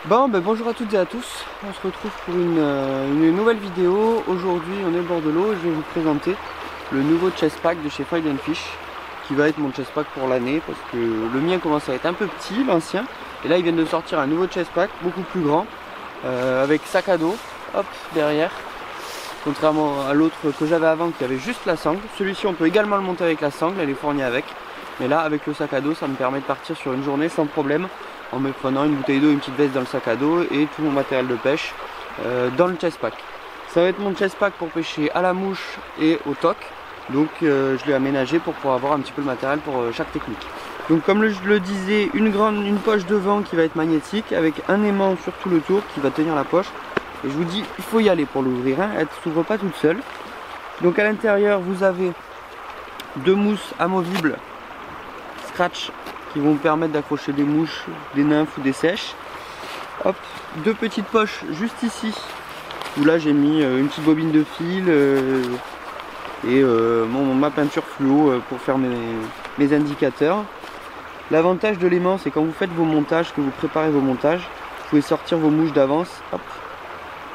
Bon, bonjour à toutes et à tous, on se retrouve pour une nouvelle vidéo. Aujourd'hui on est au bord de l'eau et je vais vous présenter le nouveau chest pack de chez Fight & Fish qui va être mon chest pack pour l'année parce que le mien commence à être un peu petit, l'ancien, et là ils viennent de sortir un nouveau chest pack beaucoup plus grand avec sac à dos, hop, derrière, contrairement à l'autre que j'avais avant qui avait juste la sangle. Celui-ci on peut également le monter avec la sangle, elle est fournie avec, mais là avec le sac à dos ça me permet de partir sur une journée sans problème, en me prenant une bouteille d'eau, une petite veste dans le sac à dos et tout mon matériel de pêche dans le chest pack. Ça va être mon chest pack pour pêcher à la mouche et au toc, donc je l'ai aménagé pour pouvoir avoir un petit peu le matériel pour chaque technique. Donc comme je le disais, une poche devant qui va être magnétique avec un aimant sur tout le tour qui va tenir la poche. Et je vous dis, il faut y aller pour l'ouvrir, hein. Elle ne s'ouvre pas toute seule. Donc à l'intérieur vous avez deux mousses amovibles scratch qui vont vous permettre d'accrocher des mouches, des nymphes ou des sèches. Hop, deux petites poches juste ici où là j'ai mis une petite bobine de fil et ma peinture fluo pour faire mes indicateurs. L'avantage de l'aimant, c'est quand vous faites vos montages, que vous préparez vos montages, vous pouvez sortir vos mouches d'avance, hop,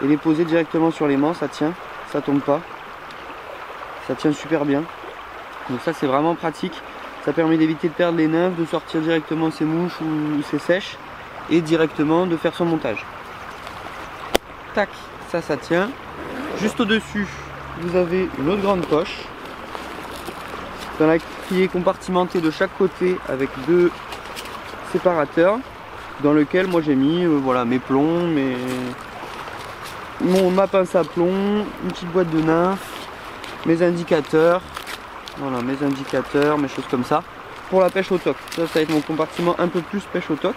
et les poser directement sur l'aimant, ça tient, ça tombe pas, ça tient super bien. Donc ça c'est vraiment pratique. Ça permet d'éviter de perdre les nymphes, de sortir directement ses mouches ou ses sèches et directement de faire son montage. Tac, ça tient. Juste au-dessus, vous avez une autre grande poche qui est compartimentée de chaque côté avec deux séparateurs dans lequel moi j'ai mis voilà, mes plombs, ma pince à plomb, une petite boîte de nymphes, mes indicateurs. Voilà, mes indicateurs, mes choses comme ça. Pour la pêche au toc. Ça va être mon compartiment un peu plus pêche au toc.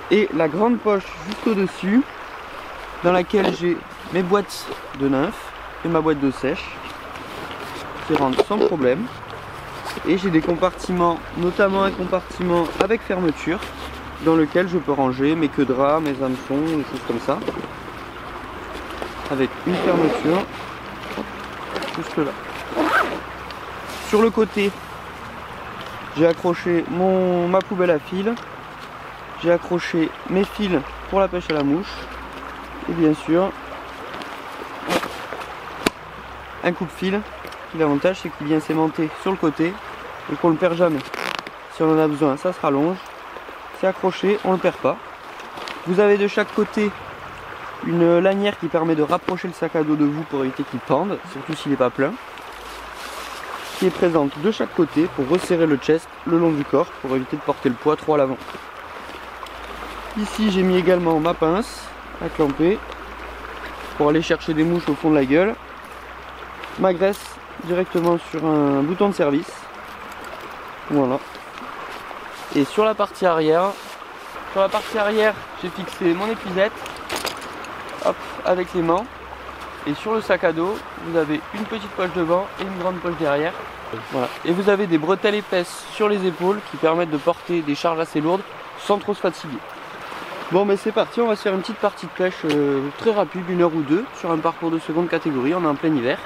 Et la grande poche juste au-dessus, dans laquelle j'ai mes boîtes de nymphes et ma boîte de sèche, qui rentrent sans problème. Et j'ai des compartiments, notamment un compartiment avec fermeture, dans lequel je peux ranger mes queues de rat, mes hameçons, des choses comme ça. Avec une fermeture. Juste là. Sur le côté, j'ai accroché ma poubelle à fil, j'ai accroché mes fils pour la pêche à la mouche, et bien sûr un coupe-fil. L'avantage c'est qu'il vient s'aimanter sur le côté et qu'on ne le perd jamais. Si on en a besoin, ça se rallonge, c'est accroché, on ne le perd pas. Vous avez de chaque côté une lanière qui permet de rapprocher le sac à dos de vous pour éviter qu'il pende, surtout s'il n'est pas plein, qui est présente de chaque côté pour resserrer le chest le long du corps pour éviter de porter le poids trop à l'avant. Ici j'ai mis également ma pince à clamper pour aller chercher des mouches au fond de la gueule, ma graisse directement sur un bouton de service, voilà. Et sur la partie arrière, j'ai fixé mon épuisette, hop, avec l'aimant. Et sur le sac à dos, vous avez une petite poche devant et une grande poche derrière. Voilà. Et vous avez des bretelles épaisses sur les épaules qui permettent de porter des charges assez lourdes sans trop se fatiguer. Bon, mais c'est parti, on va se faire une petite partie de pêche très rapide, 1 heure ou 2, sur un parcours de seconde catégorie. On est en plein hiver,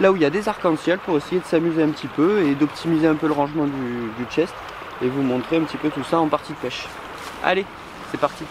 là où il y a des arcs-en-ciel, pour essayer de s'amuser un petit peu et d'optimiser un peu le rangement du chest et vous montrer un petit peu tout ça en partie de pêche. Allez, c'est parti.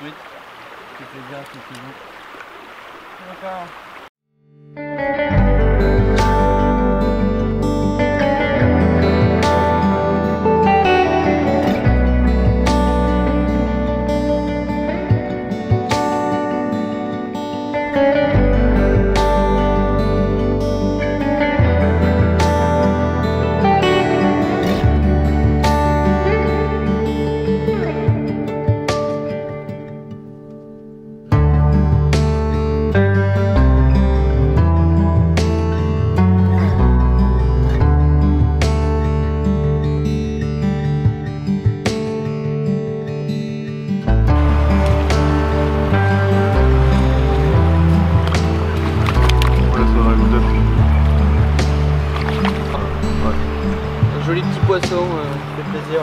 truite. Ça fait plaisir à ceux qui vont. D'accord. Joli petit poisson, ça fait plaisir.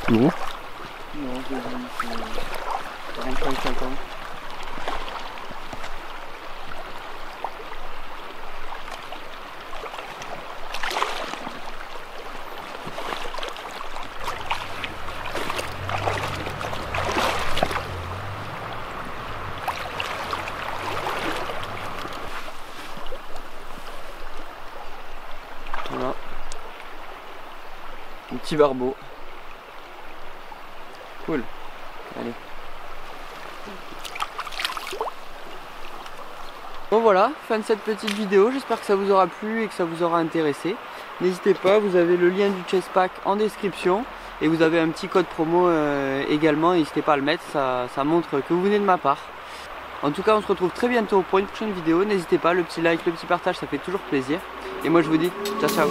Non. Non, j'ai vu 45-50. Voilà. Un petit barbeau. Cool. Allez. Bon voilà, fin de cette petite vidéo. J'espère que ça vous aura plu et que ça vous aura intéressé. N'hésitez pas, vous avez le lien du chest pack en description. Et vous avez un petit code promo également. N'hésitez pas à le mettre, ça montre que vous venez de ma part. En tout cas, on se retrouve très bientôt pour une prochaine vidéo. N'hésitez pas, le petit like, le petit partage, ça fait toujours plaisir. Et moi je vous dis ciao ciao.